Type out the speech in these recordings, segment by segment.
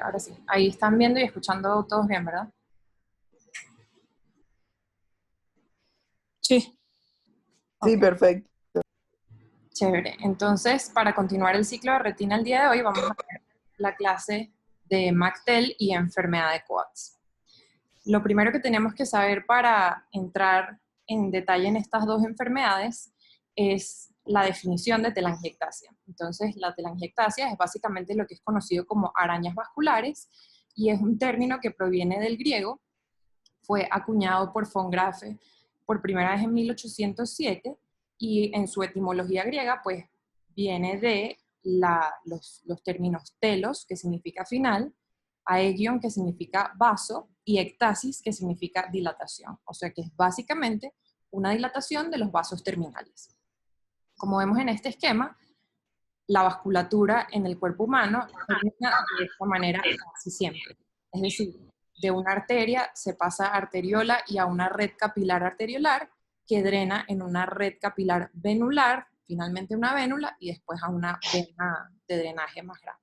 ahora sí. Ahí están viendo y escuchando todos bien, ¿verdad? Sí. Sí, Ok, perfecto. chévere. Entonces, para continuar el ciclo de retina el día de hoy, vamos a ver la clase de MacTel y enfermedad de Coats. Lo primero que tenemos que saber para entrar en detalle en estas dos enfermedades es la definición de telangiectasia. Entonces, la telangiectasia es básicamente lo que es conocido como arañas vasculares y es un término que proviene del griego, fue acuñado por von Graefe por primera vez en 1807 y en su etimología griega pues viene de los términos telos, que significa final, aegion, que significa vaso, y ectasis, que significa dilatación. O sea que es básicamente una dilatación de los vasos terminales. Como vemos en este esquema, la vasculatura en el cuerpo humano termina de esta manera casi siempre. Es decir, de una arteria se pasa a arteriola y a una red capilar arteriolar que drena en una red capilar venular, finalmente una vénula y después a una vena de drenaje más grande.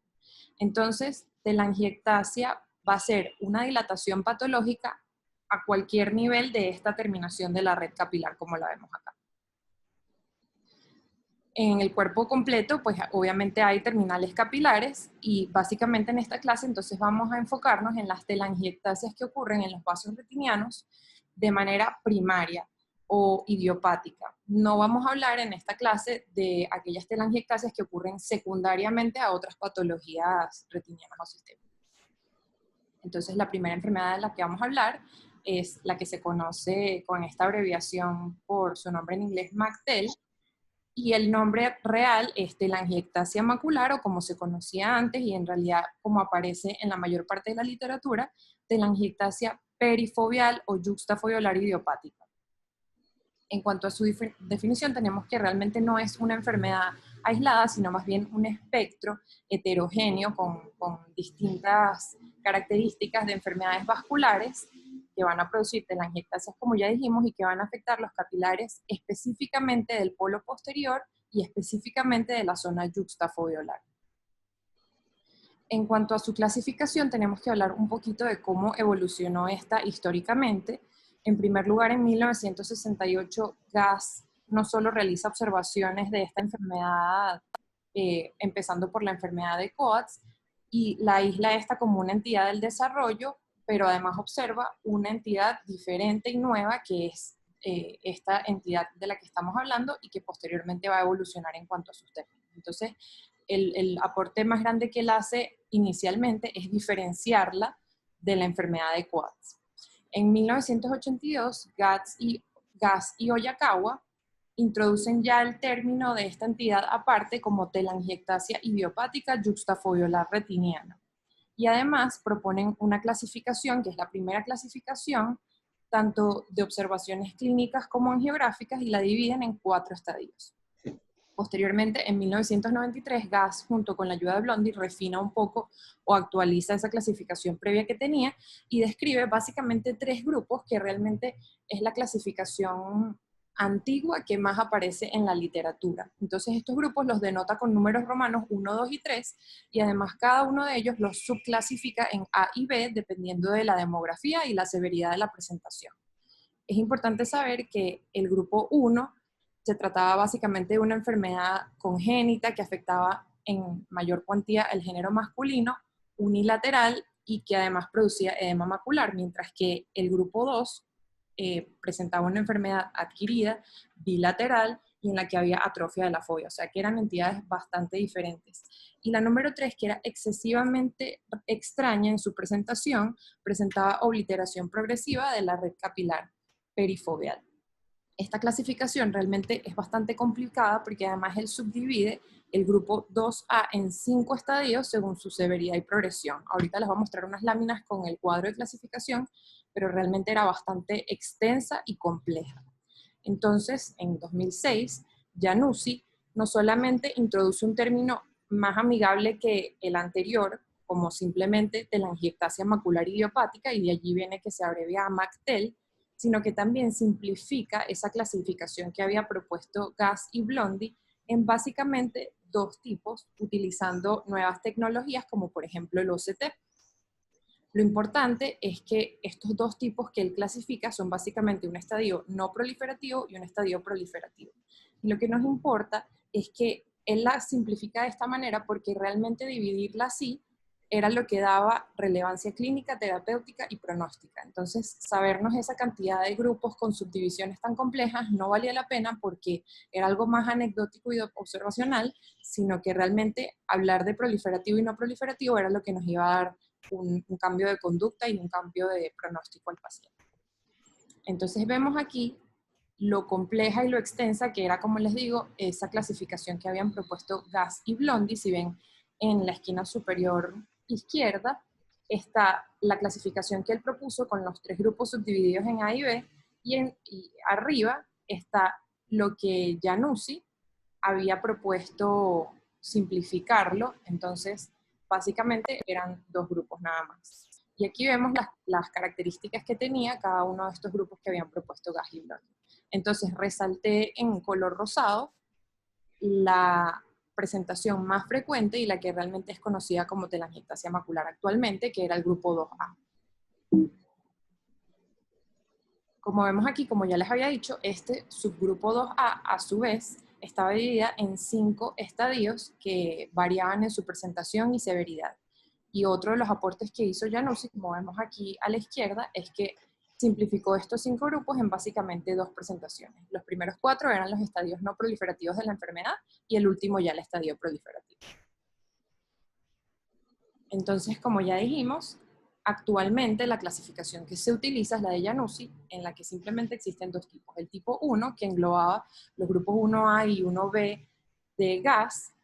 Entonces, telangiectasia va a ser una dilatación patológica a cualquier nivel de esta terminación de la red capilar, como la vemos acá. En el cuerpo completo, pues obviamente hay terminales capilares y básicamente en esta clase entonces vamos a enfocarnos en las telangiectasias que ocurren en los vasos retinianos de manera primaria o idiopática. No vamos a hablar en esta clase de aquellas telangiectasias que ocurren secundariamente a otras patologías retinianas o sistémicas. Entonces la primera enfermedad de la que vamos a hablar es la que se conoce con esta abreviación por su nombre en inglés MacTel, y el nombre real es telangiectasia macular, o como se conocía antes, y en realidad como aparece en la mayor parte de la literatura, telangiectasia perifoveal o yuxtafoveolar idiopática. En cuanto a su definición, tenemos que realmente no es una enfermedad aislada, sino más bien un espectro heterogéneo con distintas características de enfermedades vasculares que van a producir telangiectasias, como ya dijimos, y que van a afectar los capilares específicamente del polo posterior y específicamente de la zona yuxtafoveolar. En cuanto a su clasificación, tenemos que hablar un poquito de cómo evolucionó esta históricamente. En primer lugar, en 1968, Gass no solo realiza observaciones de esta enfermedad, empezando por la enfermedad de Coats, y la aísla esta como una entidad del desarrollo, pero además observa una entidad diferente y nueva que es esta entidad de la que estamos hablando y que posteriormente va a evolucionar en cuanto a sus términos. Entonces, el aporte más grande que él hace inicialmente es diferenciarla de la enfermedad de Coats. En 1982, Gass y Oyakawa introducen ya el término de esta entidad aparte como telangiectasia idiopática yuxtafoveolar retiniana. Y además proponen una clasificación, que es la primera clasificación, tanto de observaciones clínicas como angiográficas, y la dividen en 4 estadios. Posteriormente, en 1993, Gass, junto con la ayuda de Blondie, refina un poco o actualiza esa clasificación previa que tenía y describe básicamente 3 grupos, que realmente es la clasificación antigua que más aparece en la literatura. Entonces estos grupos los denota con números romanos 1, 2 y 3, y además cada uno de ellos los subclasifica en A y B dependiendo de la demografía y la severidad de la presentación. Es importante saber que el grupo 1 se trataba básicamente de una enfermedad congénita que afectaba en mayor cuantía el género masculino, unilateral, y que además producía edema macular, mientras que el grupo 2 presentaba una enfermedad adquirida, bilateral, y en la que había atrofia de la fobia, o sea que eran entidades bastante diferentes. Y la número 3, que era excesivamente extraña en su presentación, presentaba obliteración progresiva de la red capilar perifoveal. Esta clasificación realmente es bastante complicada porque además él subdivide el grupo 2A en 5 estadios según su severidad y progresión. Ahorita les voy a mostrar unas láminas con el cuadro de clasificación, pero realmente era bastante extensa y compleja. Entonces, en 2006, Januzzi no solamente introduce un término más amigable que el anterior, como simplemente telangiectasia macular idiopática, y de allí viene que se abrevia a MacTel, sino que también simplifica esa clasificación que había propuesto Gass y Blondie en básicamente 2 tipos, utilizando nuevas tecnologías como por ejemplo el OCT. Lo importante es que estos dos tipos que él clasifica son básicamente un estadio no proliferativo y un estadio proliferativo. Y lo que nos importa es que él la simplifica de esta manera porque realmente dividirla así era lo que daba relevancia clínica, terapéutica y pronóstica. Entonces, sabernos esa cantidad de grupos con subdivisiones tan complejas no valía la pena porque era algo más anecdótico y observacional, sino que realmente hablar de proliferativo y no proliferativo era lo que nos iba a dar un cambio de conducta y un cambio de pronóstico al paciente. Entonces vemos aquí lo compleja y lo extensa que era, como les digo, esa clasificación que habían propuesto Gass y Blondi. Si ven en la esquina superior izquierda, está la clasificación que él propuso con los 3 grupos subdivididos en A y B, y arriba está lo que Januzzi había propuesto simplificarlo. Entonces básicamente eran 2 grupos nada más. Y aquí vemos las características que tenía cada uno de estos grupos que habían propuesto Gass y Blondi. Entonces resalté en color rosado la presentación más frecuente y la que realmente es conocida como telangiectasia macular actualmente, que era el grupo 2A. Como vemos aquí, como ya les había dicho, este subgrupo 2A a su vez estaba dividida en 5 estadios que variaban en su presentación y severidad. Y otro de los aportes que hizo Januzzi, como vemos aquí a la izquierda, es que simplificó estos 5 grupos en básicamente 2 presentaciones. Los primeros 4 eran los estadios no proliferativos de la enfermedad y el último ya el estadio proliferativo. Entonces, como ya dijimos, actualmente la clasificación que se utiliza es la de Januzzi, en la que simplemente existen 2 tipos. El tipo 1, que englobaba los grupos 1A y 1B de Gass,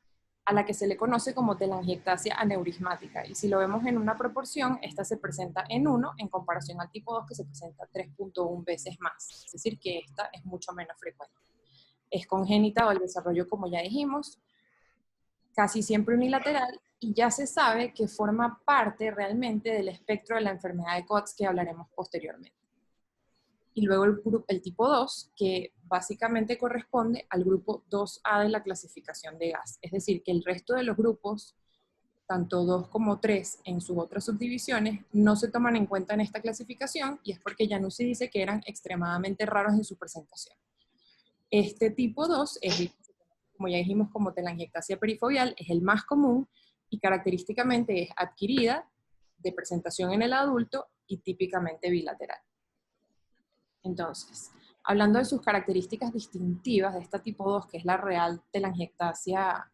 a la que se le conoce como telangiectasia aneurismática. Y si lo vemos en una proporción, esta se presenta en 1 en comparación al tipo 2 que se presenta 3.1 veces más. Es decir, que esta es mucho menos frecuente. Es congénita o el desarrollo, como ya dijimos, casi siempre unilateral, y ya se sabe que forma parte realmente del espectro de la enfermedad de Coats que hablaremos posteriormente. Y luego el tipo 2, que básicamente corresponde al grupo 2A de la clasificación de Gass. Es decir, que el resto de los grupos, tanto 2 como 3 en sus otras subdivisiones, no se toman en cuenta en esta clasificación, y es porque Januzzi dice que eran extremadamente raros en su presentación. Este tipo 2 es, como ya dijimos, como telangiectasia perifovial, es el más común y característicamente es adquirida, de presentación en el adulto y típicamente bilateral. Entonces, hablando de sus características distintivas de este tipo 2, que es la real telangiectasia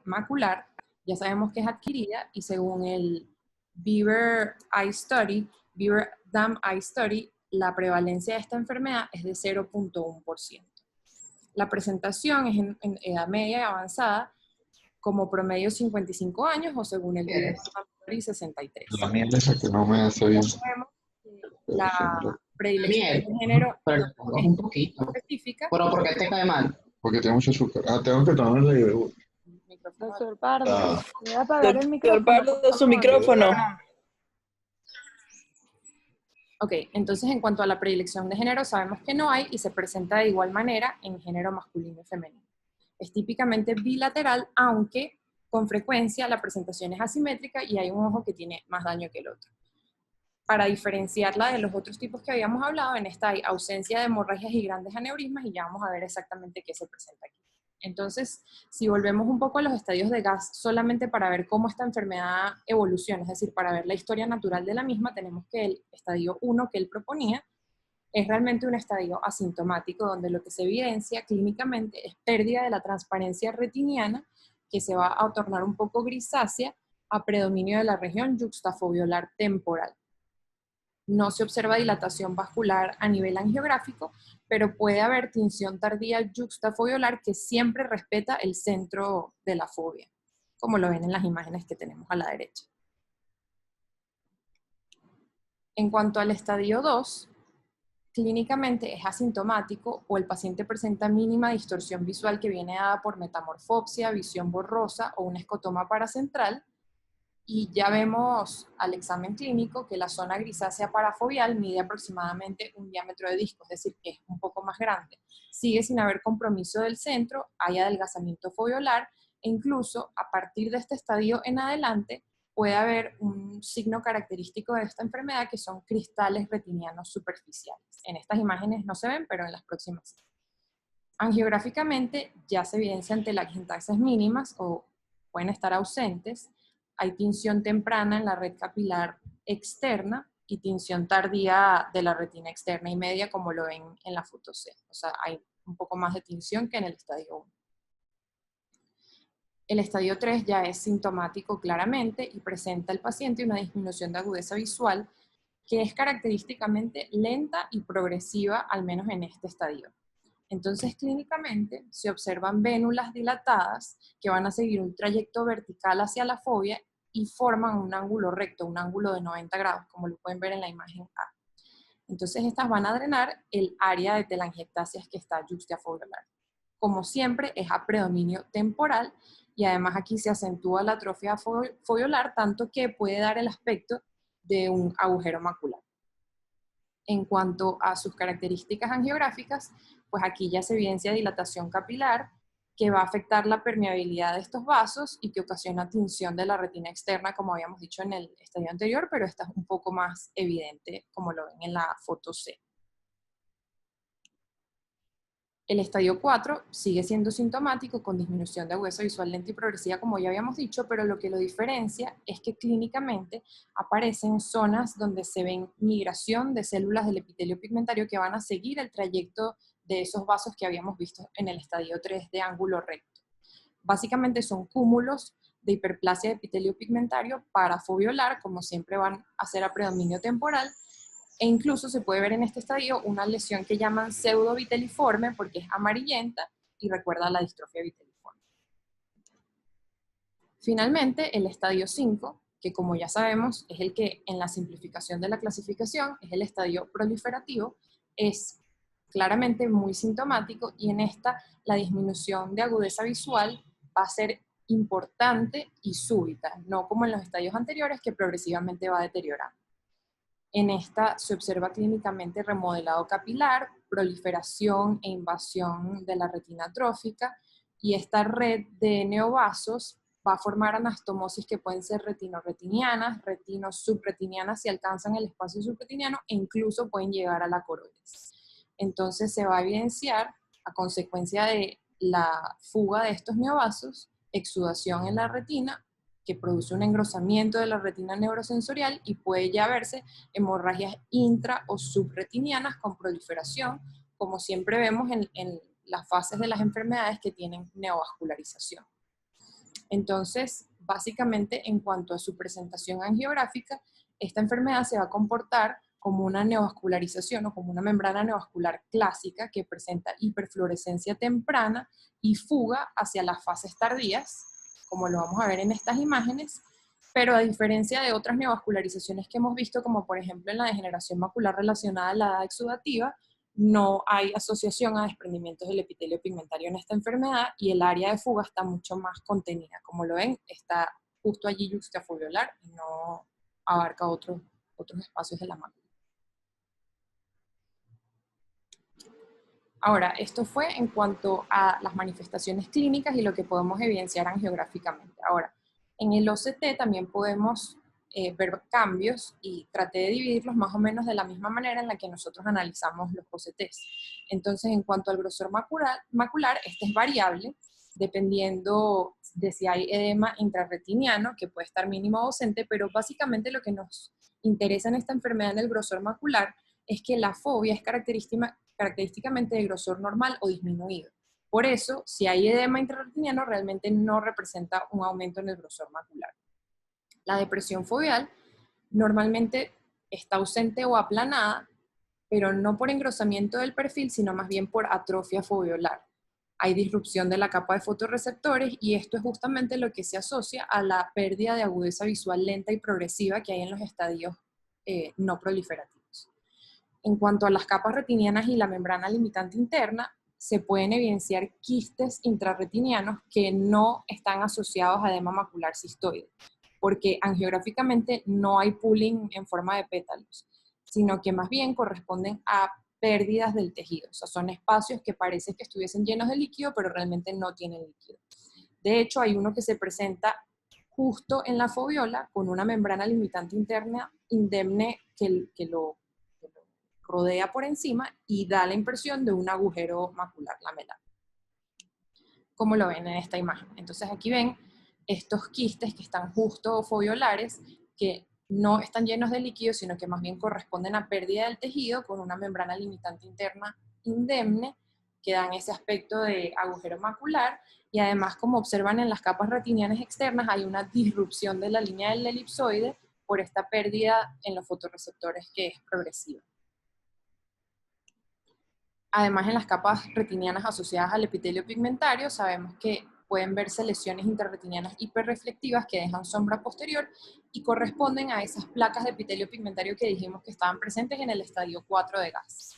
macular, ya sabemos que es adquirida y según el Beaver Eye Study, Beaver Dam Eye Study, la prevalencia de esta enfermedad es de 0.1%. La presentación es en edad media y avanzada, como promedio 55 años o según el Beaver Dam Study 63. La miel esa que no me hace bien. La predilección de género pero un poquito. específica. ¿Pero por qué te cae mal? Porque tiene mucho azúcar. Ah, tengo que tomarle de... Doctor Pardo, voy a apagar el Doctor micrófono. Pardo, su micrófono. Ok, entonces en cuanto a la predilección de género sabemos que no hay y se presenta de igual manera en género masculino y femenino. Es típicamente bilateral, aunque con frecuencia la presentación es asimétrica y hay un ojo que tiene más daño que el otro. Para diferenciarla de los otros tipos que habíamos hablado, en esta hay ausencia de hemorragias y grandes aneurismas y ya vamos a ver exactamente qué se presenta aquí. Entonces, si volvemos un poco a los estadios de Gass, solamente para ver cómo esta enfermedad evoluciona, es decir, para ver la historia natural de la misma, tenemos que el estadio 1 que él proponía es realmente un estadio asintomático, donde lo que se evidencia clínicamente es pérdida de la transparencia retiniana, que se va a tornar un poco grisácea a predominio de la región yuxtafobiolar temporal. No se observa dilatación vascular a nivel angiográfico, pero puede haber tinción tardía yuxtafobiolar que siempre respeta el centro de la fobia, como lo ven en las imágenes que tenemos a la derecha. En cuanto al estadio 2, clínicamente es asintomático o el paciente presenta mínima distorsión visual que viene dada por metamorfopsia, visión borrosa o un escotoma paracentral. Y ya vemos al examen clínico que la zona grisácea parafovial mide aproximadamente un diámetro de disco, es decir, que es un poco más grande. Sigue sin haber compromiso del centro, hay adelgazamiento foviolar, e incluso a partir de este estadio en adelante, puede haber un signo característico de esta enfermedad que son cristales retinianos superficiales. En estas imágenes no se ven, pero en las próximas sí. Angiográficamente ya se evidencia ante las telangiectasias mínimas o pueden estar ausentes. Hay tinción temprana en la red capilar externa y tinción tardía de la retina externa y media, como lo ven en la foto C. O sea, hay un poco más de tinción que en el estadio 1. El estadio 3 ya es sintomático claramente y presenta al paciente una disminución de agudeza visual que es característicamente lenta y progresiva, al menos en este estadio. Entonces, clínicamente se observan vénulas dilatadas que van a seguir un trayecto vertical hacia la fovea y forman un ángulo recto, un ángulo de 90 grados, como lo pueden ver en la imagen A. Entonces, estas van a drenar el área de telangiectasias que está yuxtafoveolar. Como siempre, es a predominio temporal y además aquí se acentúa la atrofia foveolar, tanto que puede dar el aspecto de un agujero macular. En cuanto a sus características angiográficas, pues aquí ya se evidencia dilatación capilar que va a afectar la permeabilidad de estos vasos y que ocasiona tinción de la retina externa, como habíamos dicho en el estadio anterior, pero esta es un poco más evidente, como lo ven en la foto C. El estadio 4 sigue siendo sintomático con disminución de agudeza visual lenta y progresiva, como ya habíamos dicho, pero lo que lo diferencia es que clínicamente aparecen zonas donde se ven migración de células del epitelio pigmentario que van a seguir el trayecto de esos vasos que habíamos visto en el estadio 3 de ángulo recto. Básicamente son cúmulos de hiperplasia de epitelio pigmentario parafoveolar, como siempre van a ser a predominio temporal, e incluso se puede ver en este estadio una lesión que llaman pseudoviteliforme porque es amarillenta y recuerda a la distrofia viteliforme. Finalmente, el estadio 5, que como ya sabemos es el que en la simplificación de la clasificación es el estadio proliferativo, es claramente muy sintomático y en esta la disminución de agudeza visual va a ser importante y súbita, no como en los estadios anteriores que progresivamente va deteriorando. En esta se observa clínicamente remodelado capilar, proliferación e invasión de la retina atrófica y esta red de neovasos va a formar anastomosis que pueden ser retinoretinianas, retino-subretinianas si alcanzan el espacio subretiniano e incluso pueden llegar a la coroides. Entonces se va a evidenciar a consecuencia de la fuga de estos neovasos, exudación en la retina, que produce un engrosamiento de la retina neurosensorial y puede ya verse hemorragias intra o subretinianas con proliferación, como siempre vemos en las fases de las enfermedades que tienen neovascularización. Entonces, básicamente, en cuanto a su presentación angiográfica, esta enfermedad se va a comportar como una neovascularización o como una membrana neovascular clásica que presenta hiperfluorescencia temprana y fuga hacia las fases tardías, como lo vamos a ver en estas imágenes, pero a diferencia de otras neovascularizaciones que hemos visto, como por ejemplo en la degeneración macular relacionada a la edad exudativa, no hay asociación a desprendimientos del epitelio pigmentario en esta enfermedad y el área de fuga está mucho más contenida. Como lo ven, está justo allí yuxtafoveolar y no abarca otros espacios de la mácula. Ahora, esto fue en cuanto a las manifestaciones clínicas y lo que podemos evidenciar angiográficamente. Ahora, en el OCT también podemos ver cambios y traté de dividirlos más o menos de la misma manera en la que nosotros analizamos los OCTs. Entonces, en cuanto al grosor macular, este es variable dependiendo de si hay edema intrarretiniano, que puede estar mínimo o ausente, pero básicamente lo que nos interesa en esta enfermedad en el grosor macular es que la fovea es característicamente de grosor normal o disminuido. Por eso, si hay edema intrarretiniano, realmente no representa un aumento en el grosor macular. La depresión foveal normalmente está ausente o aplanada, pero no por engrosamiento del perfil, sino más bien por atrofia foveolar. Hay disrupción de la capa de fotorreceptores y esto es justamente lo que se asocia a la pérdida de agudeza visual lenta y progresiva que hay en los estadios no proliferativos. En cuanto a las capas retinianas y la membrana limitante interna, se pueden evidenciar quistes intrarretinianos que no están asociados a edema macular cistoide, porque angiográficamente no hay pooling en forma de pétalos, sino que más bien corresponden a pérdidas del tejido. O sea, son espacios que parece que estuviesen llenos de líquido, pero realmente no tienen líquido. De hecho, hay uno que se presenta justo en la foviola con una membrana limitante interna indemne que lo rodea por encima y da la impresión de un agujero macular lamelar, como lo ven en esta imagen. Entonces aquí ven estos quistes que están justo foveolares, que no están llenos de líquido, sino que más bien corresponden a pérdida del tejido con una membrana limitante interna indemne, que dan ese aspecto de agujero macular, y además, como observan en las capas retinianas externas, hay una disrupción de la línea del elipsoide por esta pérdida en los fotorreceptores que es progresiva. Además, en las capas retinianas asociadas al epitelio pigmentario, sabemos que pueden verse lesiones interretinianas hiperreflectivas que dejan sombra posterior y corresponden a esas placas de epitelio pigmentario que dijimos que estaban presentes en el estadio 4 de gas.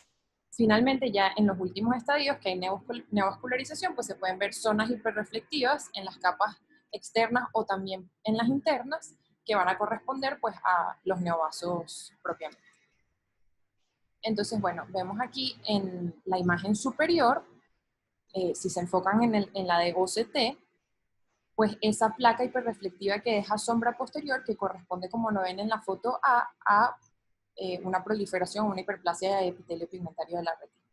Finalmente, ya en los últimos estadios, que hay neovascularización, pues se pueden ver zonas hiperreflectivas en las capas externas o también en las internas, que van a corresponder pues a los neovasos propiamente. Entonces, bueno, vemos aquí en la imagen superior, si se enfocan en la de OCT, pues esa placa hiperreflectiva que deja sombra posterior, que corresponde, como lo ven en la foto a una proliferación, una hiperplasia de epitelio pigmentario de la retina.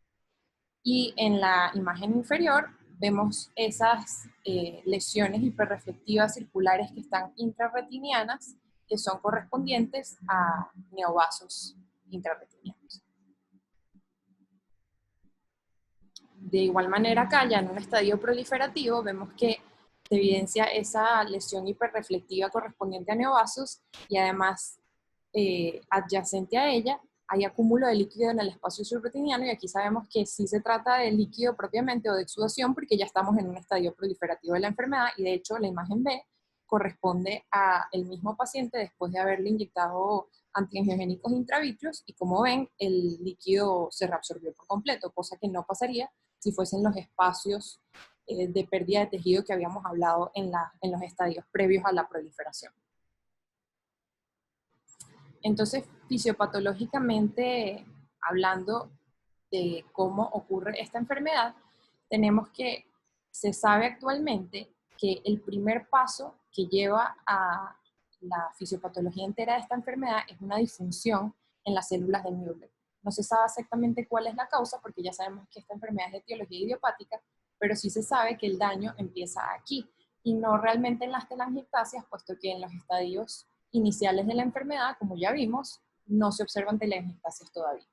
Y en la imagen inferior vemos esas lesiones hiperreflectivas circulares que están intrarretinianas, que son correspondientes a neovasos intrarretinianos. De igual manera acá, ya en un estadio proliferativo, vemos que se evidencia esa lesión hiperreflectiva correspondiente a neovasos y además adyacente a ella hay acúmulo de líquido en el espacio subretiniano, y aquí sabemos que sí se trata de líquido propiamente o de exudación porque ya estamos en un estadio proliferativo de la enfermedad, y de hecho la imagen B corresponde al mismo paciente después de haberle inyectado antiangiogénicos intravitreos, y como ven el líquido se reabsorbió por completo, cosa que no pasaría si fuesen los espacios de pérdida de tejido que habíamos hablado en los estadios previos a la proliferación. Entonces, fisiopatológicamente hablando de cómo ocurre esta enfermedad, tenemos que se sabe actualmente que el primer paso que lleva a la fisiopatología entera de esta enfermedad es una disfunción en las células de Müller. No se sabe exactamente cuál es la causa, porque ya sabemos que esta enfermedad es de etiología idiopática, pero sí se sabe que el daño empieza aquí, y no realmente en las telangiectasias, puesto que en los estadios iniciales de la enfermedad, como ya vimos, no se observan telangiectasias todavía.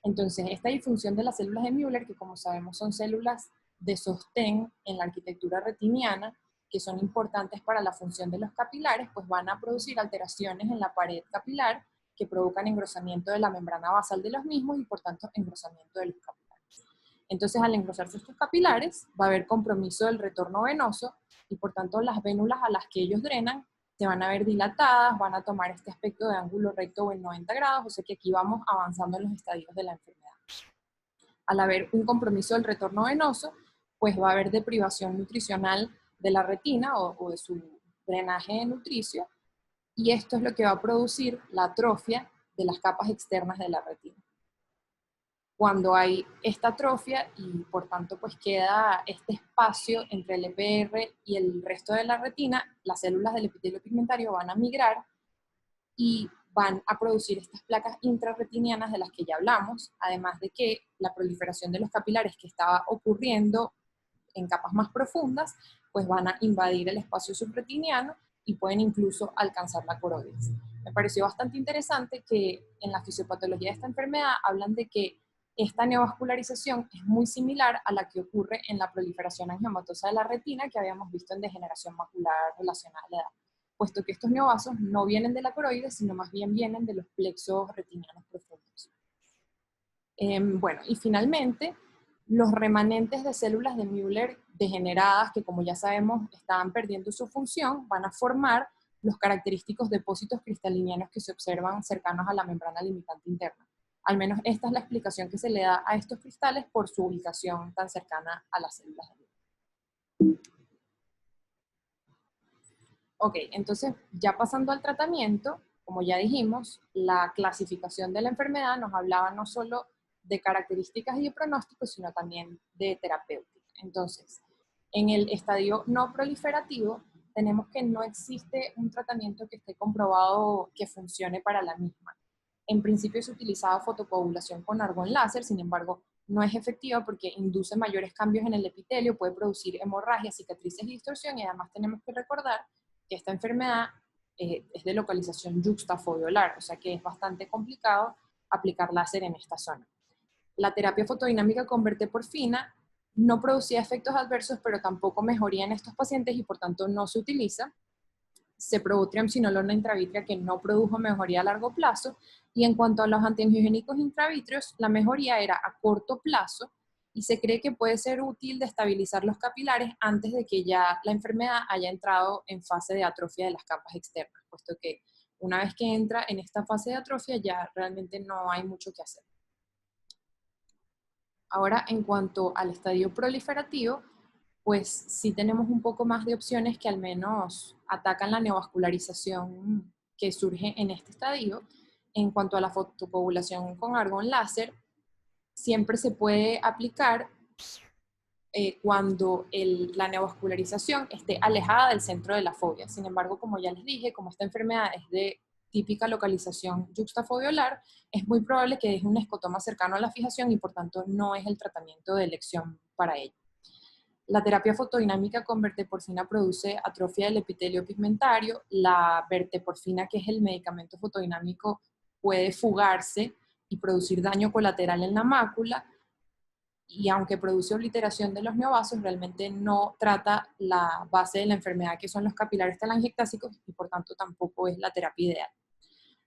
Entonces, esta disfunción de las células de Müller, que como sabemos son células de sostén en la arquitectura retiniana, que son importantes para la función de los capilares, pues van a producir alteraciones en la pared capilar que provocan engrosamiento de la membrana basal de los mismos y por tanto engrosamiento de los capilares. Entonces, al engrosarse estos capilares, va a haber compromiso del retorno venoso y por tanto las vénulas a las que ellos drenan se van a ver dilatadas, van a tomar este aspecto de ángulo recto o en 90 grados, o sea que aquí vamos avanzando en los estadios de la enfermedad. Al haber un compromiso del retorno venoso, pues va a haber deprivación nutricional de la retina o de su drenaje nutricio, y esto es lo que va a producir la atrofia de las capas externas de la retina. Cuando hay esta atrofia y por tanto pues queda este espacio entre el EPR y el resto de la retina, las células del epitelio pigmentario van a migrar y van a producir estas placas intrarretinianas de las que ya hablamos, además de que la proliferación de los capilares que estaba ocurriendo en capas más profundas, pues van a invadir el espacio subretiniano y pueden incluso alcanzar la coroides. Me pareció bastante interesante que en la fisiopatología de esta enfermedad hablan de que esta neovascularización es muy similar a la que ocurre en la proliferación angiomatosa de la retina que habíamos visto en degeneración macular relacionada a la edad, puesto que estos neovasos no vienen de la coroides, sino más bien vienen de los plexos retinianos profundos. Bueno, y finalmente, los remanentes de células de Müller degeneradas, que como ya sabemos estaban perdiendo su función, van a formar los característicos depósitos cristalinianos que se observan cercanos a la membrana limitante interna. Al menos esta es la explicación que se le da a estos cristales por su ubicación tan cercana a las células de Müller. Ok, entonces ya pasando al tratamiento, como ya dijimos, la clasificación de la enfermedad nos hablaba no solo de características y de pronósticos, sino también de terapéutica. Entonces, en el estadio no proliferativo, tenemos que no existe un tratamiento que esté comprobado que funcione para la misma. En principio se utilizaba fotocoagulación con argón láser, sin embargo, no es efectiva porque induce mayores cambios en el epitelio, puede producir hemorragias, cicatrices y distorsión, y además tenemos que recordar que esta enfermedad es de localización yuxtafoveolar, o sea que es bastante complicado aplicar láser en esta zona. La terapia fotodinámica con verteporfina no producía efectos adversos, pero tampoco mejoría en estos pacientes y por tanto no se utiliza. Se probó triamcinolona intravítrea que no produjo mejoría a largo plazo, y en cuanto a los antiangiogénicos intravítreos, la mejoría era a corto plazo y se cree que puede ser útil de estabilizar los capilares antes de que ya la enfermedad haya entrado en fase de atrofia de las capas externas, puesto que una vez que entra en esta fase de atrofia ya realmente no hay mucho que hacer. Ahora, en cuanto al estadio proliferativo, pues sí tenemos un poco más de opciones que al menos atacan la neovascularización que surge en este estadio. En cuanto a la fotocoagulación con argón láser, siempre se puede aplicar cuando la neovascularización esté alejada del centro de la fobia. Sin embargo, como ya les dije, como esta enfermedad es de típica localización yuxtafoveolar, es muy probable que deje un escotoma cercano a la fijación y por tanto no es el tratamiento de elección para ello. La terapia fotodinámica con verteporfina produce atrofia del epitelio pigmentario. La verteporfina, que es el medicamento fotodinámico, puede fugarse y producir daño colateral en la mácula, y aunque produce obliteración de los neovasos, realmente no trata la base de la enfermedad, que son los capilares telangiectásicos, y por tanto tampoco es la terapia ideal.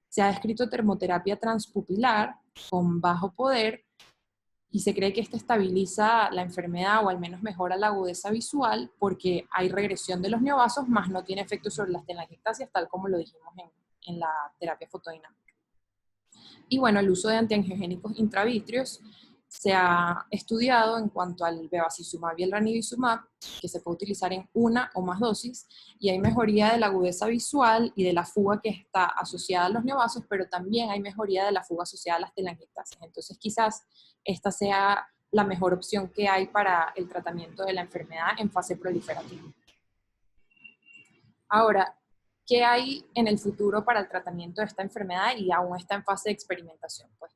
Se ha descrito termoterapia transpupilar con bajo poder, y se cree que esta estabiliza la enfermedad o al menos mejora la agudeza visual porque hay regresión de los neovasos, más no tiene efecto sobre las telangiectasias, tal como lo dijimos en la terapia fotodinámica. Y bueno, el uso de antiangiogénicos intravítreos se ha estudiado en cuanto al bevacizumab y el ranibizumab, que se puede utilizar en una o más dosis, y hay mejoría de la agudeza visual y de la fuga que está asociada a los neovasos, pero también hay mejoría de la fuga asociada a las telangiectasias. Entonces quizás esta sea la mejor opción que hay para el tratamiento de la enfermedad en fase proliferativa. Ahora, ¿qué hay en el futuro para el tratamiento de esta enfermedad y aún está en fase de experimentación? Pues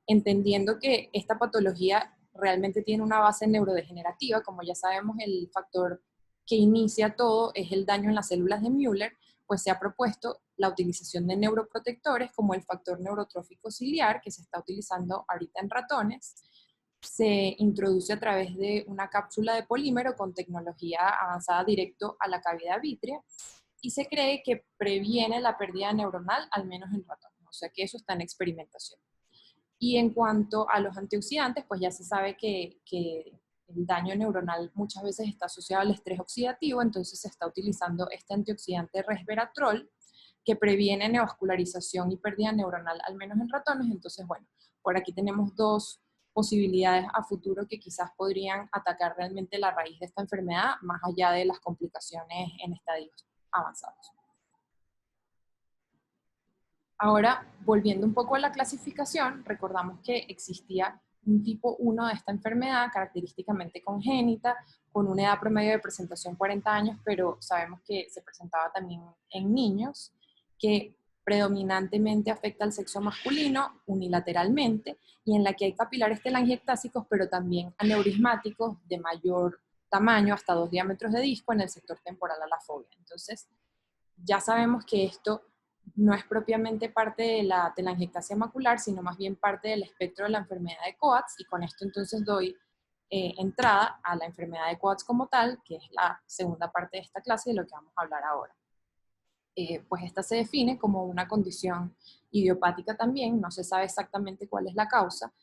entendiendo que esta patología realmente tiene una base neurodegenerativa, como ya sabemos, el factor que inicia todo es el daño en las células de Müller, pues se ha propuesto la utilización de neuroprotectores como el factor neurotrófico ciliar, que se está utilizando ahorita en ratones. Se introduce a través de una cápsula de polímero con tecnología avanzada directo a la cavidad vítrea, y se cree que previene la pérdida neuronal, al menos en ratones, o sea que eso está en experimentación. Y en cuanto a los antioxidantes, pues ya se sabe que el daño neuronal muchas veces está asociado al estrés oxidativo, entonces se está utilizando este antioxidante resveratrol que previene neovascularización y pérdida neuronal, al menos en ratones. Entonces, bueno, por aquí tenemos dos posibilidades a futuro que quizás podrían atacar realmente la raíz de esta enfermedad, más allá de las complicaciones en estadios avanzados. Ahora, volviendo un poco a la clasificación, recordamos que existía un tipo 1 de esta enfermedad, característicamente congénita, con una edad promedio de presentación 40 años, pero sabemos que se presentaba también en niños, que predominantemente afecta al sexo masculino unilateralmente, y en la que hay capilares telangiectásicos, pero también aneurismáticos de mayor tamaño, hasta 2 diámetros de disco en el sector temporal a la fobia. Entonces, ya sabemos que esto no es propiamente parte de la telangiectasia macular, sino más bien parte del espectro de la enfermedad de Coats, y con esto entonces doy entrada a la enfermedad de Coats como tal, que es la segunda parte de esta clase de lo que vamos a hablar ahora. Pues esta se define como una condición idiopática también, no se sabe exactamente cuál es la causa,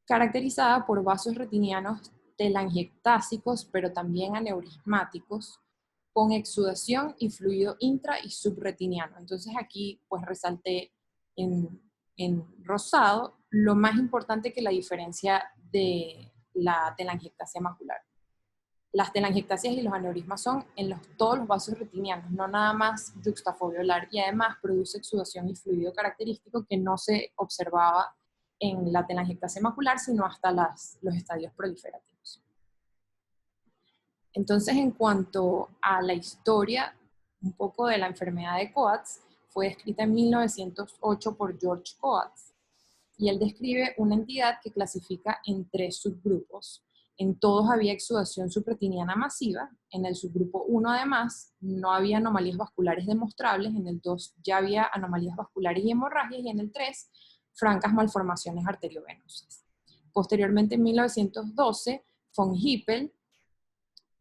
caracterizada por vasos retinianos telangiectásicos, pero también aneurismáticos, con exudación y fluido intra y subretiniano. Entonces aquí pues resalté en rosado lo más importante que la diferencia de la telangiectasia macular. Las telangiectasias y los aneurismas son en todos los vasos retinianos, no nada más yuxtafoveolar, y además produce exudación y fluido característico que no se observaba en la telangiectasia macular, sino hasta los estadios proliferativos. Entonces, en cuanto a la historia un poco de la enfermedad de Coats fue descrita en 1908 por George Coats, y él describe una entidad que clasifica en 3 subgrupos. En todos había exudación subretiniana masiva, en el subgrupo 1 además no había anomalías vasculares demostrables, en el 2 ya había anomalías vasculares y hemorragias, y en el 3 francas malformaciones arteriovenosas. Posteriormente, en 1912, von Hippel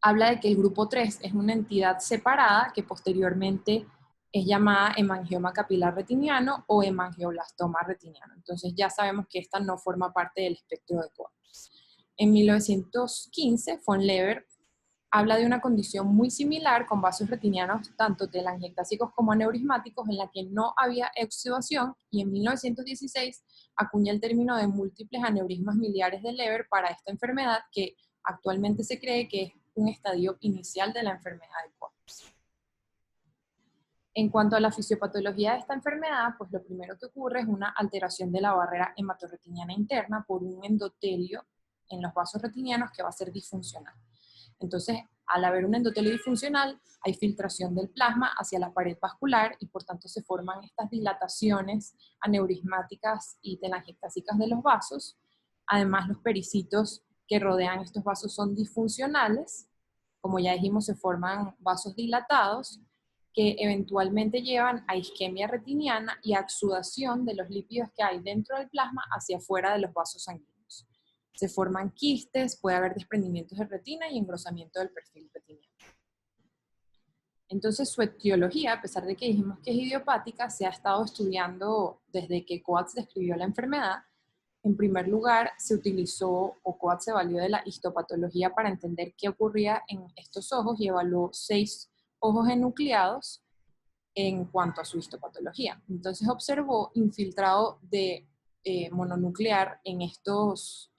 habla de que el grupo 3 es una entidad separada que posteriormente es llamada hemangioma capilar retiniano o hemangioblastoma retiniano. Entonces ya sabemos que esta no forma parte del espectro de Coats. En 1915, von Leber habla de una condición muy similar con vasos retinianos tanto telangiectásicos como aneurismáticos en la que no había exudación, y en 1916 acuña el término de múltiples aneurismas miliares de Leber para esta enfermedad, que actualmente se cree que es un estadio inicial de la enfermedad de Coats. En cuanto a la fisiopatología de esta enfermedad, pues lo primero que ocurre es una alteración de la barrera hematorretiniana interna por un endotelio en los vasos retinianos que va a ser disfuncional. Entonces, al haber un endotelio disfuncional, hay filtración del plasma hacia la pared vascular y por tanto se forman estas dilataciones aneurismáticas y telangiectásicas de los vasos. Además, los pericitos que rodean estos vasos son disfuncionales. Como ya dijimos, se forman vasos dilatados que eventualmente llevan a isquemia retiniana y a exudación de los lípidos que hay dentro del plasma hacia afuera de los vasos sanguíneos. Se forman quistes, puede haber desprendimientos de retina y engrosamiento del perfil retiniano. Entonces, su etiología, a pesar de que dijimos que es idiopática, se ha estado estudiando desde que Coats describió la enfermedad. En primer lugar, se utilizó, o Coats se valió de la histopatología para entender qué ocurría en estos ojos y evaluó 6 ojos enucleados en cuanto a su histopatología. Entonces observó infiltrado de mononuclear en estos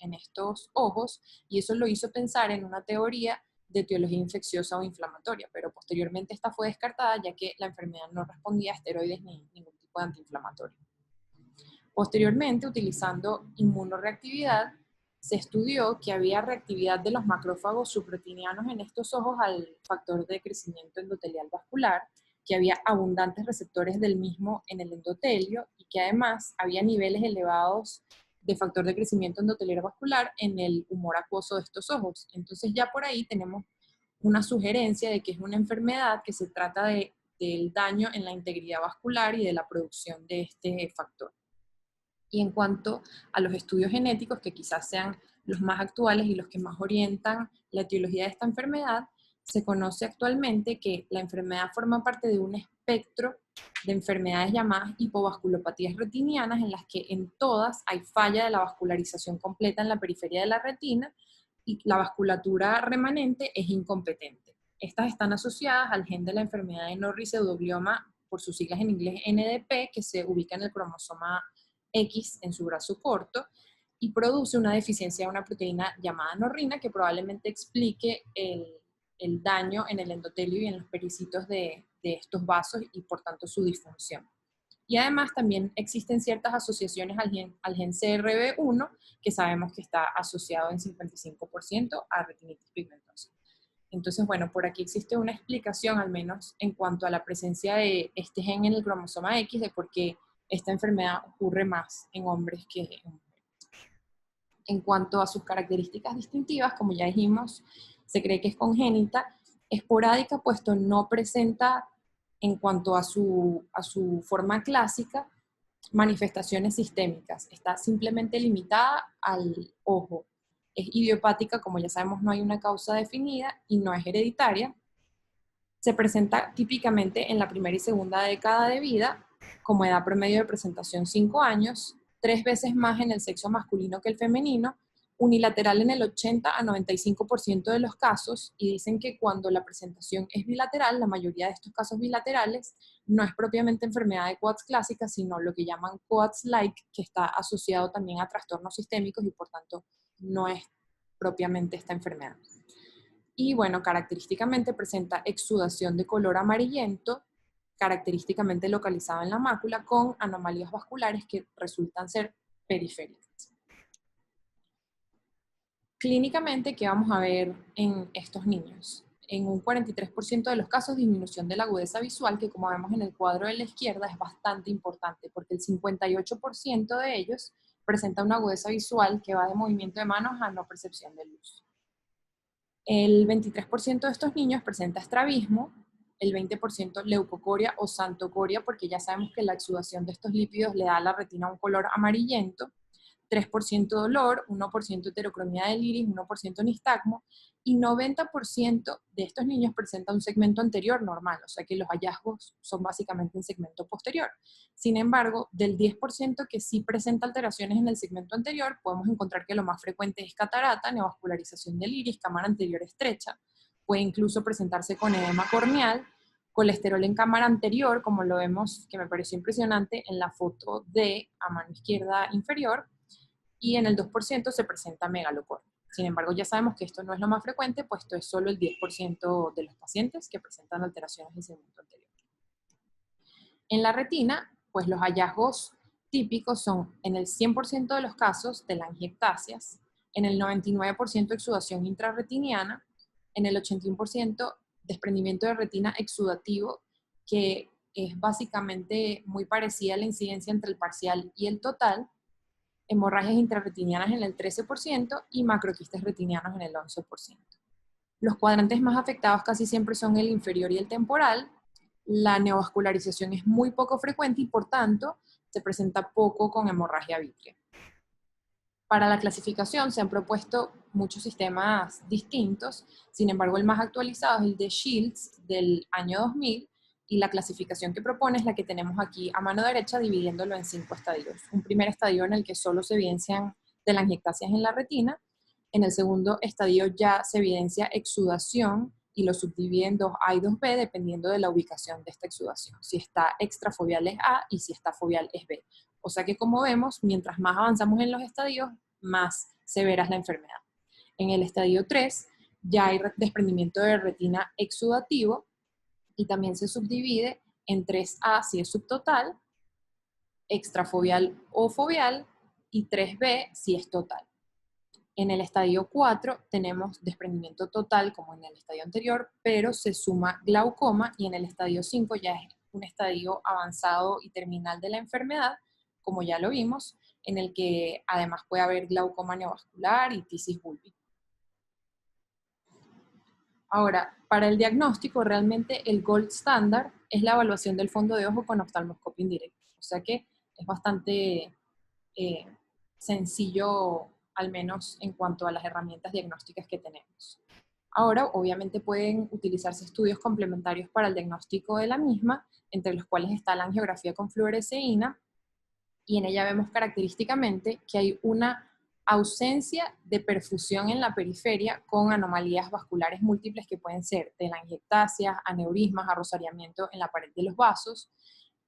ojos, y eso lo hizo pensar en una teoría de etiología infecciosa o inflamatoria, pero posteriormente esta fue descartada ya que la enfermedad no respondía a esteroides ni ningún tipo de antiinflamatorio. Posteriormente, utilizando inmunoreactividad, se estudió que había reactividad de los macrófagos subretinianos en estos ojos al factor de crecimiento endotelial vascular, que había abundantes receptores del mismo en el endotelio y que además había niveles elevados de factor de crecimiento endotelial vascular en el humor acuoso de estos ojos. Entonces ya por ahí tenemos una sugerencia de que es una enfermedad que se trata del daño en la integridad vascular y de la producción de este factor. Y en cuanto a los estudios genéticos, que quizás sean los más actuales y los que más orientan la etiología de esta enfermedad, se conoce actualmente que la enfermedad forma parte de un espectro de enfermedades llamadas hipovasculopatías retinianas, en las que en todas hay falla de la vascularización completa en la periferia de la retina y la vasculatura remanente es incompetente. Estas están asociadas al gen de la enfermedad de Norris pseudoglioma, por sus siglas en inglés NDP, que se ubica en el cromosoma X en su brazo corto, y produce una deficiencia de una proteína llamada norrina que probablemente explique el daño en el endotelio y en los pericitos de estos vasos y por tanto su disfunción. Y además también existen ciertas asociaciones al gen CRB1 que sabemos que está asociado en 55% a retinitis pigmentosa. Entonces, bueno, por aquí existe una explicación, al menos en cuanto a la presencia de este gen en el cromosoma X, de por qué esta enfermedad ocurre más en hombres que en mujeres. En cuanto a sus características distintivas, como ya dijimos, se cree que es congénita, esporádica, puesto no presenta, en cuanto a su forma clásica, manifestaciones sistémicas. Está simplemente limitada al ojo. Es idiopática, como ya sabemos, no hay una causa definida y no es hereditaria. Se presenta típicamente en la primera y segunda década de vida, como edad promedio de presentación 5 años, 3 veces más en el sexo masculino que el femenino, unilateral en el 80 a 95% de los casos, y dicen que cuando la presentación es bilateral, la mayoría de estos casos bilaterales, no es propiamente enfermedad de Coats clásica, sino lo que llaman Coats-like, que está asociado también a trastornos sistémicos y por tanto no es propiamente esta enfermedad. Y bueno, característicamente presenta exudación de color amarillento, característicamente localizado en la mácula, con anomalías vasculares que resultan ser periféricas. Clínicamente, ¿qué vamos a ver en estos niños? en un 43% de los casos disminución de la agudeza visual, que como vemos en el cuadro de la izquierda es bastante importante, porque el 58% de ellos presenta una agudeza visual que va de movimiento de manos a no percepción de luz. El 23% de estos niños presenta estrabismo, el 20% leucocoria o xantocoria, porque ya sabemos que la exudación de estos lípidos le da a la retina un color amarillento, 3% dolor, 1% heterocromía del iris, 1% nistagmo, y 90% de estos niños presenta un segmento anterior normal, o sea que los hallazgos son básicamente en segmento posterior. Sin embargo, del 10% que sí presenta alteraciones en el segmento anterior, podemos encontrar que lo más frecuente es catarata, neovascularización del iris, cámara anterior estrecha, puede incluso presentarse con edema corneal, colesterol en cámara anterior, como lo vemos, que me pareció impresionante en la foto de a mano izquierda inferior, y en el 2% se presenta megalocornea. Sin embargo, ya sabemos que esto no es lo más frecuente, puesto es solo el 10% de los pacientes que presentan alteraciones del segmento anterior. En la retina, pues los hallazgos típicos son en el 100% de los casos telangiectasias, en el 99% exudación intrarretiniana, en el 81% desprendimiento de retina exudativo, que es básicamente muy parecida a la incidencia entre el parcial y el total, hemorragias intrarretinianas en el 13% y macroquistes retinianos en el 11%. Los cuadrantes más afectados casi siempre son el inferior y el temporal. La neovascularización es muy poco frecuente y por tanto se presenta poco con hemorragia vítrea. Para la clasificación se han propuesto muchos sistemas distintos, sin embargo el más actualizado es el de Shields del año 2000, y la clasificación que propone es la que tenemos aquí a mano derecha, dividiéndolo en 5 estadios. Un primer estadio en el que solo se evidencian telangiectasias en la retina, en el segundo estadio ya se evidencia exudación y lo subdivide en 2A y 2B dependiendo de la ubicación de esta exudación. Si está extrafoveal es A y si está foveal es B. O sea que como vemos, mientras más avanzamos en los estadios, más severa es la enfermedad. En el estadio 3 ya hay desprendimiento de retina exudativo y también se subdivide en 3A si es subtotal, extrafoveal o foveal, y 3B si es total. En el estadio 4 tenemos desprendimiento total como en el estadio anterior, pero se suma glaucoma, y en el estadio 5 ya es un estadio avanzado y terminal de la enfermedad, como ya lo vimos, en el que además puede haber glaucoma neovascular y tisis bulbi. Ahora, para el diagnóstico, realmente el gold standard es la evaluación del fondo de ojo con oftalmoscopio indirecto. O sea que es bastante sencillo, al menos en cuanto a las herramientas diagnósticas que tenemos. Ahora, obviamente pueden utilizarse estudios complementarios para el diagnóstico de la misma, entre los cuales está la angiografía con fluoresceína, y en ella vemos característicamente que hay una ausencia de perfusión en la periferia con anomalías vasculares múltiples que pueden ser telangiectasias, aneurismas, arrosariamiento en la pared de los vasos,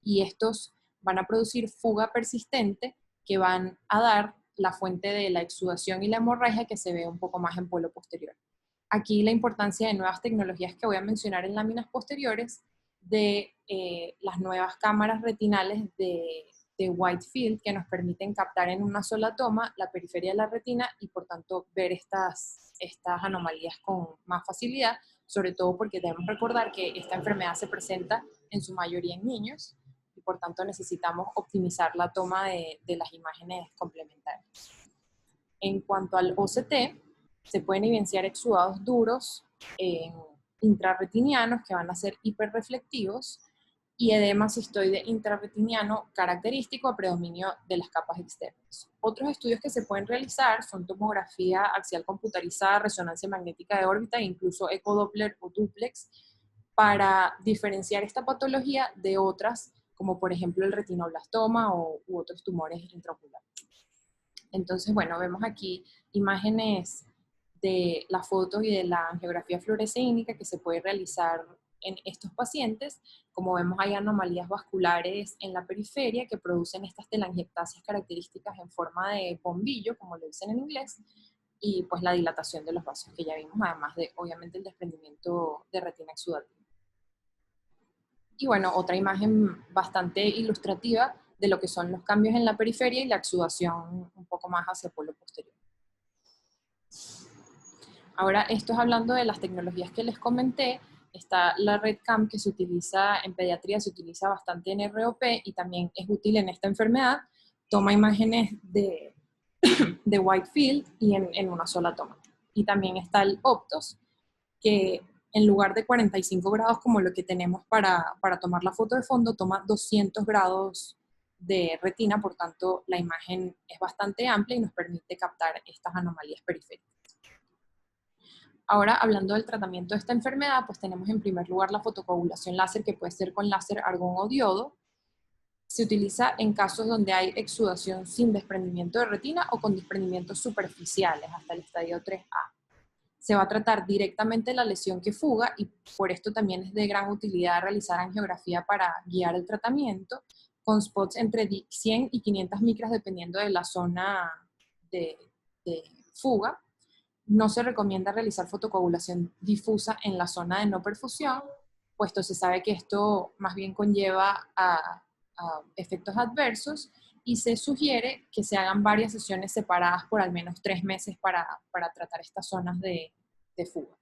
y estos van a producir fuga persistente que van a dar la fuente de la exudación y la hemorragia que se ve un poco más en polo posterior. Aquí la importancia de nuevas tecnologías que voy a mencionar en láminas posteriores, de las nuevas cámaras retinales de Whitefield, que nos permiten captar en una sola toma la periferia de la retina y por tanto ver estas anomalías con más facilidad, sobre todo porque debemos recordar que esta enfermedad se presenta en su mayoría en niños y por tanto necesitamos optimizar la toma de las imágenes complementarias. En cuanto al OCT, se pueden evidenciar exudados duros intrarretinianos que van a ser hiperreflectivos y edema cistoide intrarretiniano característico a predominio de las capas externas. Otros estudios que se pueden realizar son tomografía axial computarizada, resonancia magnética de órbita e incluso ecodoppler o duplex para diferenciar esta patología de otras, como por ejemplo el retinoblastoma u otros tumores intraoculares. Entonces, bueno, vemos aquí imágenes de las fotos y de la angiografía fluoresceínica que se puede realizar en estos pacientes. Como vemos, hay anomalías vasculares en la periferia que producen estas telangiectasias características en forma de bombillo, como lo dicen en inglés, y pues la dilatación de los vasos que ya vimos, además de, obviamente, el desprendimiento de retina exudativa. Y bueno, otra imagen bastante ilustrativa de lo que son los cambios en la periferia y la exudación un poco más hacia el polo posterior. Ahora, esto es hablando de las tecnologías que les comenté. Está la RedCam, que se utiliza en pediatría, se utiliza bastante en ROP y también es útil en esta enfermedad. Toma imágenes de wide field y en una sola toma. Y también está el Optos, que en lugar de 45 grados como lo que tenemos para tomar la foto de fondo, toma 200 grados de retina, por tanto la imagen es bastante amplia y nos permite captar estas anomalías periféricas. Ahora, hablando del tratamiento de esta enfermedad, pues tenemos en primer lugar la fotocoagulación láser, que puede ser con láser argón o diodo. Se utiliza en casos donde hay exudación sin desprendimiento de retina o con desprendimientos superficiales hasta el estadio 3A. Se va a tratar directamente la lesión que fuga y por esto también es de gran utilidad realizar angiografía para guiar el tratamiento con spots entre 100 y 500 micras dependiendo de la zona de fuga. No se recomienda realizar fotocoagulación difusa en la zona de no perfusión, puesto se sabe que esto más bien conlleva a efectos adversos y se sugiere que se hagan varias sesiones separadas por al menos 3 meses para tratar estas zonas de fuga.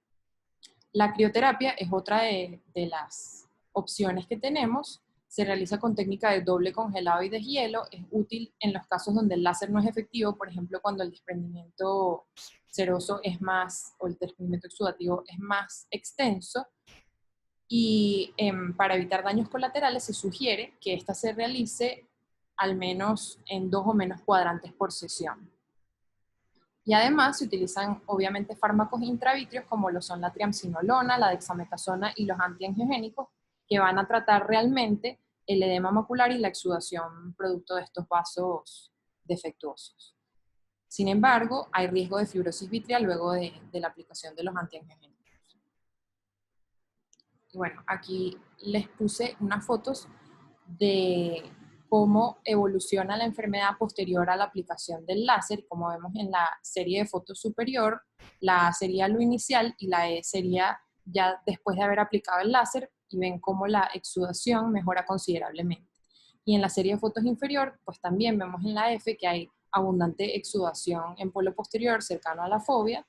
La crioterapia es otra de las opciones que tenemos. Se realiza con técnica de doble congelado y deshielo. Es útil en los casos donde el láser no es efectivo, por ejemplo, cuando el desprendimiento seroso es más, o el desprendimiento exudativo es más extenso. Y para evitar daños colaterales se sugiere que esta se realice al menos en 2 o menos cuadrantes por sesión. Y además se utilizan obviamente fármacos intravitreos como lo son la triamcinolona, la dexametasona y los antiangiogénicos que van a tratar realmente el edema macular y la exudación producto de estos vasos defectuosos. Sin embargo, hay riesgo de fibrosis vitreal luego de la aplicación de los antiangiogénicos. Y bueno, aquí les puse unas fotos de cómo evoluciona la enfermedad posterior a la aplicación del láser. Como vemos en la serie de fotos superior, la A sería lo inicial y la E sería ya después de haber aplicado el láser, y ven cómo la exudación mejora considerablemente. Y en la serie de fotos inferior, pues también vemos en la F que hay abundante exudación en polo posterior cercano a la fobia,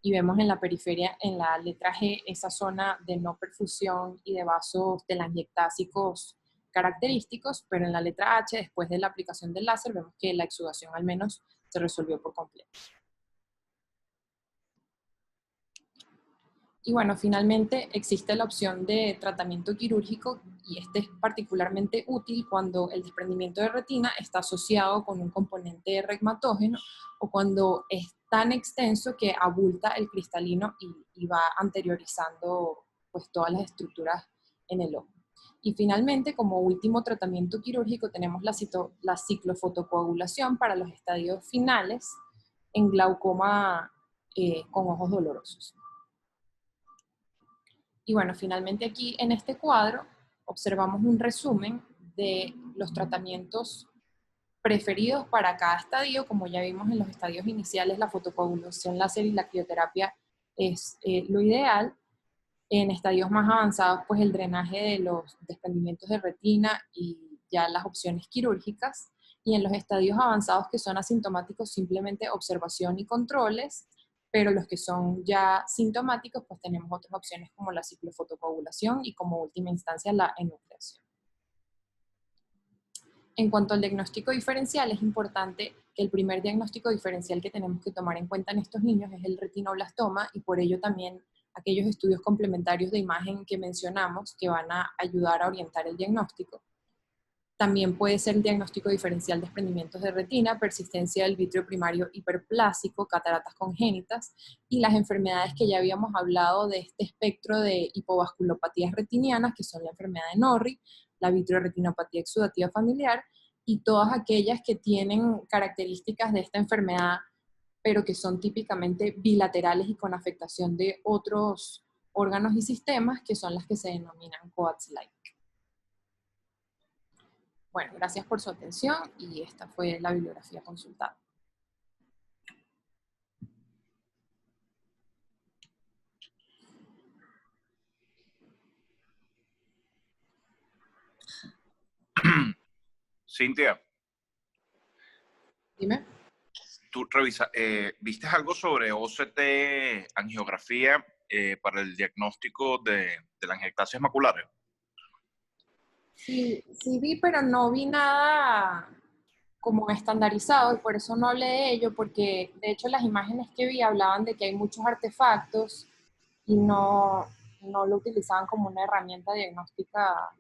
y vemos en la periferia, en la letra G, esa zona de no perfusión y de vasos telangiectásicos característicos, pero en la letra H, después de la aplicación del láser, vemos que la exudación al menos se resolvió por completo. Y bueno, finalmente existe la opción de tratamiento quirúrgico y este es particularmente útil cuando el desprendimiento de retina está asociado con un componente regmatógeno o cuando es tan extenso que abulta el cristalino y va anteriorizando pues todas las estructuras en el ojo. Y finalmente, como último tratamiento quirúrgico, tenemos la ciclofotocoagulación para los estadios finales en glaucoma con ojos dolorosos. Y bueno, finalmente aquí en este cuadro observamos un resumen de los tratamientos preferidos para cada estadio. Como ya vimos en los estadios iniciales, la fotocoagulación láser y la crioterapia es lo ideal. En estadios más avanzados, pues el drenaje de los desprendimientos de retina y ya las opciones quirúrgicas. Y en los estadios avanzados que son asintomáticos, simplemente observación y controles, pero los que son ya sintomáticos, pues tenemos otras opciones como la ciclofotocoagulación y como última instancia la enucleación. En cuanto al diagnóstico diferencial, es importante que el primer diagnóstico diferencial que tenemos que tomar en cuenta en estos niños es el retinoblastoma y por ello también aquellos estudios complementarios de imagen que mencionamos que van a ayudar a orientar el diagnóstico. También puede ser el diagnóstico diferencial de desprendimientos de retina, persistencia del vítreo primario hiperplásico, cataratas congénitas y las enfermedades que ya habíamos hablado de este espectro de hipovasculopatías retinianas, que son la enfermedad de Norrie, la vitreoretinopatía exudativa familiar y todas aquellas que tienen características de esta enfermedad, pero que son típicamente bilaterales y con afectación de otros órganos y sistemas, que son las que se denominan Coats-like. Bueno, gracias por su atención y esta fue la bibliografía consultada. Cintia. Dime. ¿Viste algo sobre OCT, angiografía, para el diagnóstico de las ectasias maculares? Sí, sí vi, pero no vi nada como estandarizado y por eso no hablé de ello, porque de hecho las imágenes que vi hablaban de que hay muchos artefactos y no lo utilizaban como una herramienta diagnóstica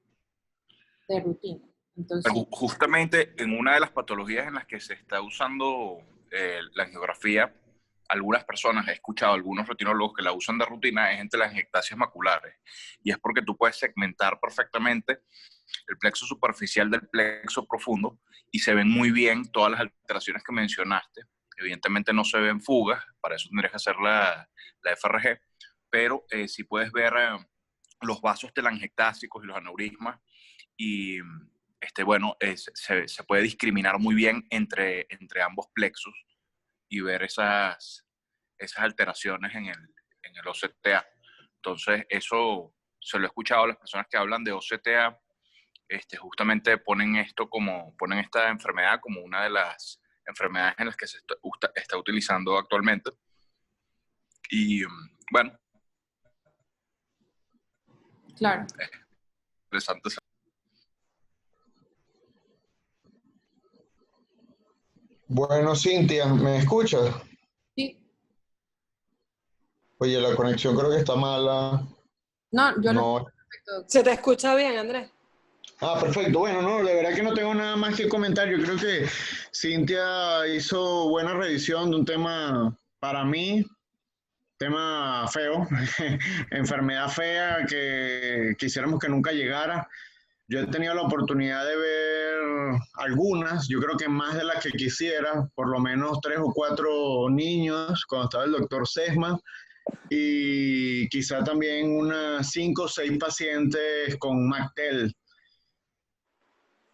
de rutina. Entonces, Justamente en una de las patologías en las que se está usando la angiografía, algunas personas, he escuchado algunos retinólogos que la usan de rutina, es entre las ectasias maculares. Y es porque tú puedes segmentar perfectamente el plexo superficial del plexo profundo y se ven muy bien todas las alteraciones que mencionaste. Evidentemente no se ven fugas, para eso tendrías que hacer la FRG, pero sí puedes ver los vasos telangiectásicos y los aneurismas y bueno, se puede discriminar muy bien entre ambos plexos y ver esas alteraciones en el OCTA. Entonces, eso se lo he escuchado a las personas que hablan de OCTA, justamente ponen esta enfermedad como una de las enfermedades en las que se está utilizando actualmente. Y bueno, claro. interesante. Bueno, Cintia, ¿me escuchas? Sí, Oye, la conexión creo que está mala. no, yo lo No. escucho perfecto. ¿Se te escucha bien, Andrés? Ah, perfecto. Bueno, no, de verdad que no tengo nada más que comentar. Yo creo que Cintia hizo buena revisión de un tema, para mí, tema feo, enfermedad fea que quisiéramos que nunca llegara. Yo he tenido la oportunidad de ver algunas, yo creo que más de las que quisiera, por lo menos 3 o 4 niños, cuando estaba el doctor Sesma, y quizá también unas 5 o 6 pacientes con MacTel.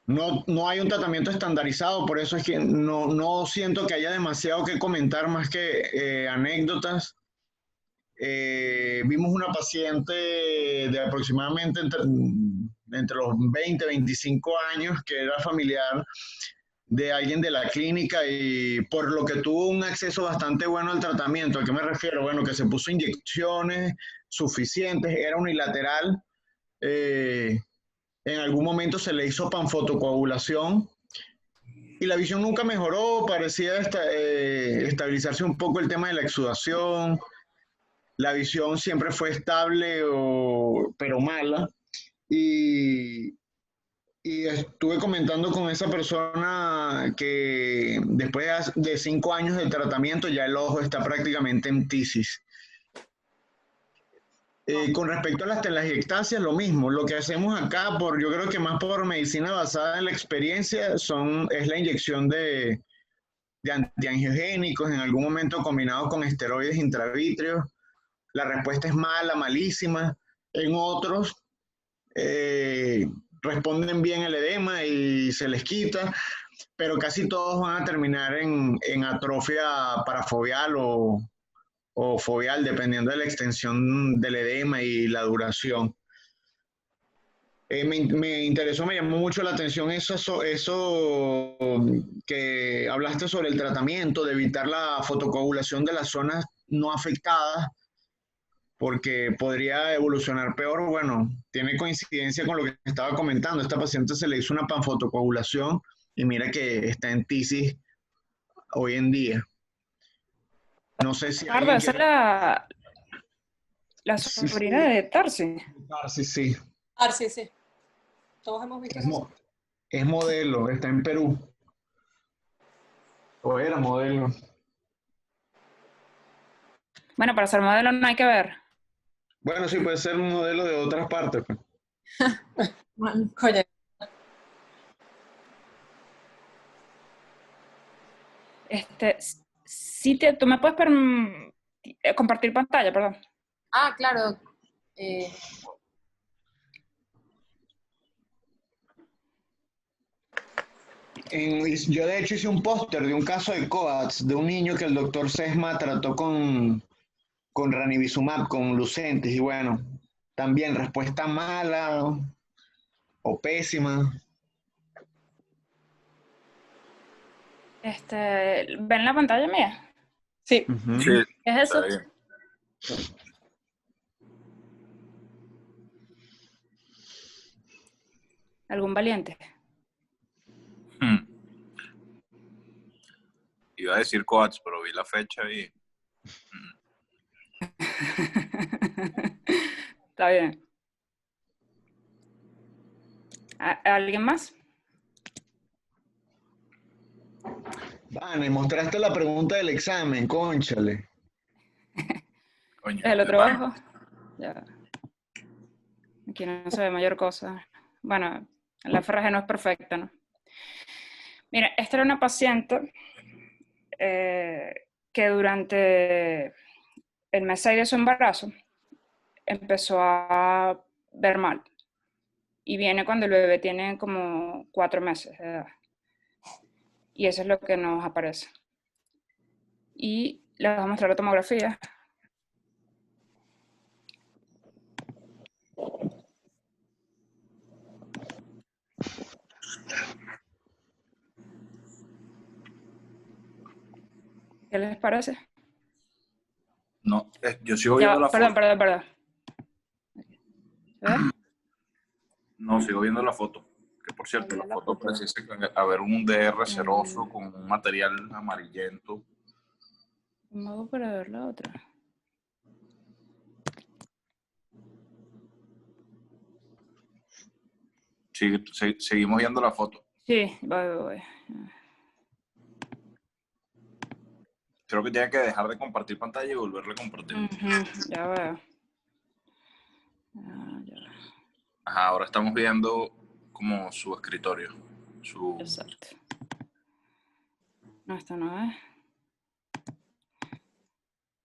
No hay un tratamiento estandarizado, por eso es que no siento que haya demasiado que comentar más que anécdotas. Vimos una paciente de aproximadamente entre los 20 y 25 años que era familiar de alguien de la clínica y por lo que tuvo un acceso bastante bueno al tratamiento. ¿A qué me refiero? Bueno, que se puso inyecciones suficientes, era unilateral. eh, en algún momento se le hizo panfotocoagulación y la visión nunca mejoró, parecía estabilizarse un poco el tema de la exudación. La visión siempre fue estable, pero mala. Y, y estuve comentando con esa persona que después de 5 años de tratamiento ya el ojo está prácticamente en tisis. Con respecto a las telangiectasias, lo mismo. Lo que hacemos acá, yo creo que más por medicina basada en la experiencia, es la inyección de antiangiogénicos, en algún momento combinados con esteroides intravítreos. La respuesta es mala, malísima. En otros, eh, responden bien el edema y se les quita, pero casi todos van a terminar en atrofia parafoveal o foveal, dependiendo de la extensión del edema y la duración. Me interesó, me llamó mucho la atención eso que hablaste sobre el tratamiento, de evitar la fotocoagulación de las zonas no afectadas, porque podría evolucionar peor. Bueno, tiene coincidencia con lo que estaba comentando. Esta paciente se le hizo una panfotocoagulación y mira que está en tisis hoy en día. No sé si Ricardo, alguien esa es quiere... la Sí, sobrina de Tarsi. sí, sí. Sí, sí. Todos hemos visto Es, eso. es modelo, está en Perú. O era modelo. Bueno, para ser modelo no hay que ver. Bueno, sí, puede ser un modelo de otras partes, pues. Oye, Sí, tú me puedes compartir pantalla, perdón. Ah, claro. eh, Yo de hecho hice un póster de un caso de COAX, de un niño que el doctor Sesma trató con ranibizumab, con Lucentis, y bueno, también respuesta mala o pésima. ¿Ven la pantalla mía? Sí. Ujú. Sí, ¿Qué es eso? está bien. ¿Algún valiente? Hmm. Iba a decir Coats, pero vi la fecha y... Está bien. ¿Alguien más? Vale, mostraste la pregunta del examen, cónchale. Coño, ¿El otro hermano. ojo? Ya. Aquí no se ve mayor cosa. Bueno, la ferraje no es perfecta, ¿no? Mira, esta era una paciente que durante el mes 6 de su embarazo empezó a ver mal. Y viene cuando el bebé tiene como 4 meses de edad. Y eso es lo que nos aparece. Y les voy a mostrar la tomografía. ¿Qué les parece? No, yo sigo Ya viendo va, la foto. perdón. ¿Se ve? No, sigo viendo la foto. Que por cierto, la foto precisa haber un DR ceroso con un material amarillento. ¿Cómo hago para ver la otra? Seguimos viendo la foto. Sí, voy. Creo que tiene que dejar de compartir pantalla y volverle a compartir. Ya veo. Ya. Ajá, ahora estamos viendo como su escritorio. Exacto. No, esta no es.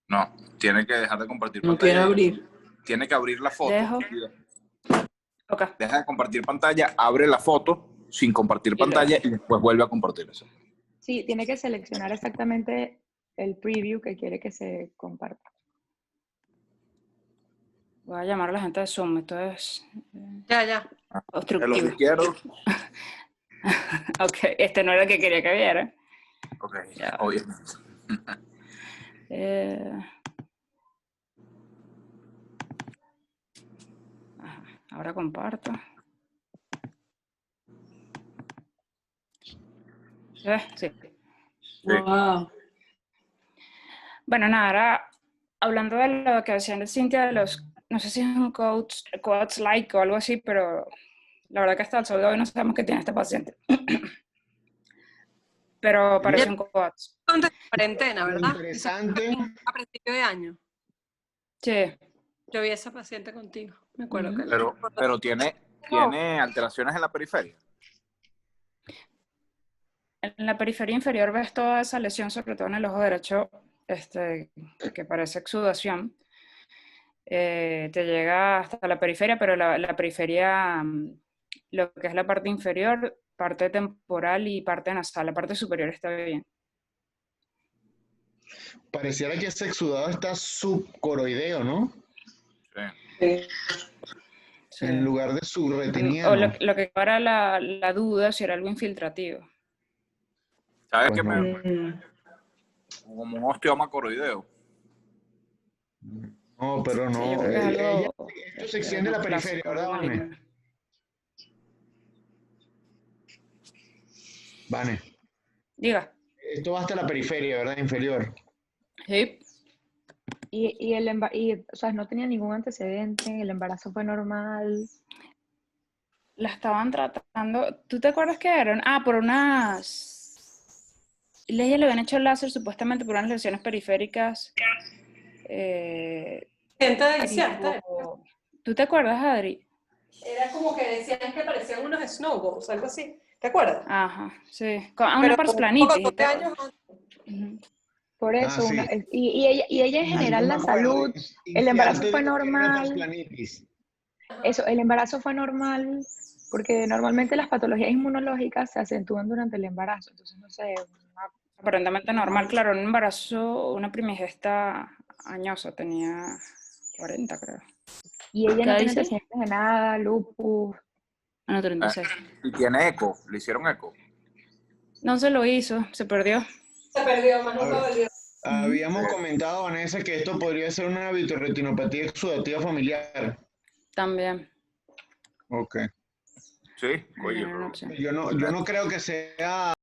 No, tiene que dejar de compartir No pantalla. quiero abrir. Tiene que abrir la foto. Dejo. Ok. Deja de compartir pantalla, abre la foto sin compartir Y pantalla luego. y después vuelve a compartir eso. Sí, tiene que seleccionar exactamente el preview que quiere que se comparta. Voy a llamar a la gente de Zoom. Esto es Ya. De los obstructivo. izquierdos. Ok, este no era el que quería que viera. Ok, Ya. obviamente. Ajá, ahora comparto. ¿Se ve? Sí. Wow. Bueno, nada, ahora hablando de lo que decían de Cintia, de los, no sé si es un coach like o algo así, pero la verdad que hasta el sol de hoy no sabemos qué tiene este paciente. Pero parece un coach. De cuarentena, Lo ¿verdad? interesante, A principio de año. Sí. Yo vi a esa paciente contigo. Me acuerdo que Pero tiene alteraciones en la periferia. En la periferia inferior ves toda esa lesión, sobre todo en el ojo derecho, que parece exudación. Te llega hasta la periferia, pero la periferia, lo que es la parte inferior, parte temporal y parte nasal, la parte superior está bien. pareciera que ese exudado está subcoroideo, ¿no? Sí. Sí. En lugar de O subretiniano. lo que era la duda si era algo infiltrativo. ¿Sabes Pues qué? no. Como un osteoma coroideo. No, pero Sí, yo no. creo que es algo Esto se extiende a la periferia, clásico, ¿verdad, algo Vane? maligno. Vane. Diga. Esto va hasta la periferia, ¿verdad? Inferior. Sí. O sea, no tenía ningún antecedente, el embarazo fue normal. La estaban tratando. ¿Tú te acuerdas qué eran? Por unas. Ella le habían hecho láser supuestamente por unas lesiones periféricas. Gente desciente. Tipo... ¿Tú te acuerdas, Adri? Era como que decían que parecían unos snowballs, algo así. ¿Te acuerdas? Ajá, sí. Una Pero parsplanitis y pocos de todo. años Ujú. Por eso, sí. y ella en general, Me la acuerdo. salud, el embarazo Iniciarte fue dijo que era una normal. parsplanitis. Eso, el embarazo fue normal, porque normalmente las patologías inmunológicas se acentúan durante el embarazo. Entonces, no sé, Aparentemente normal, claro, un embarazo, una primigesta añosa, tenía 40, creo. y ella ¿Qué no tiene dice? antecedentes de nada, lupus. No, 36. Y tiene eco. ¿Le hicieron eco? No se lo hizo, se perdió. Se perdió, más nunca volvió. Habíamos comentado, Vanessa, que esto podría ser una vitreoretinopatía exudativa familiar. También. Ok. Sí, oye, No sé. Yo no creo que sea